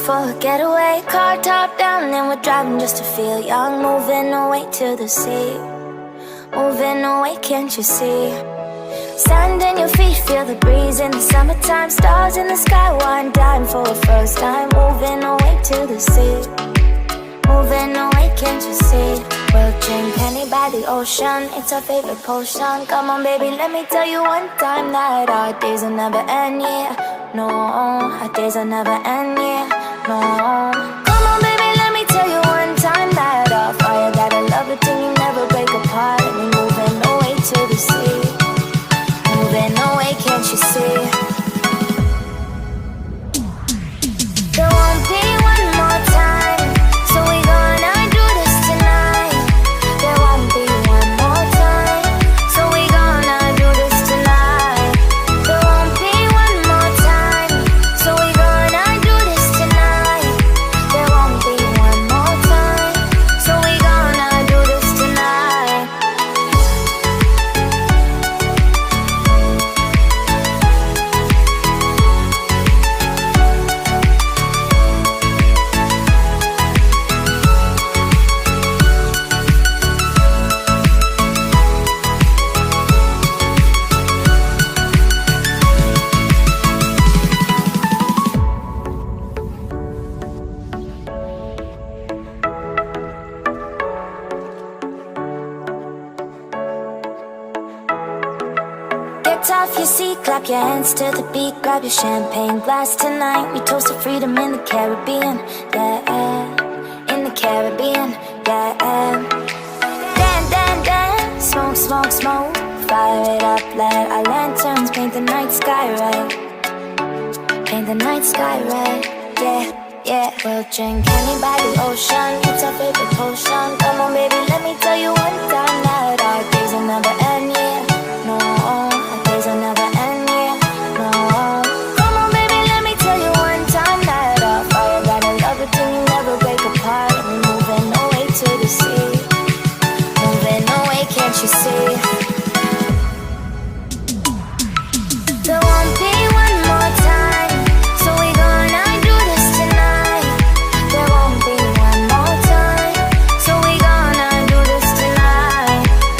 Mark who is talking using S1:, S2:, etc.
S1: for a getaway. Car top down and we're driving just to feel young. Moving away to the sea, moving away, can't you see? Sand in your feet, feel the breeze in the summertime. Stars in the sky, one dime for a first time. Moving away to the sea, moving away, can't you see? We'll drink honey by the ocean, it's our favorite potion. Come on baby, let me tell you one time that our days will never end, yeah. No, our days will never end, yeah. No. Come on baby, let me tell you one time that our fire got a love it till you never break apart. And we're moving away to the sea, moving away, can't you see? There won't be one more time, so we gonna do this tonight. There won't be one more time, so we gonna do this tonight. There won't be one more time, so we gonna do this tonight. There won't be one more time, so we gonna do this tonight. Get off your seat, clap your hands to the beat. Grab your champagne glass tonight. We toast to freedom in the Caribbean, yeah. In the Caribbean, yeah. Dance, dance, dance, smoke, smoke, smoke. Fire it up, let our lanterns paint the night sky red. Paint the night sky red, yeah, yeah. We'll drink honey by the ocean, it's our favorite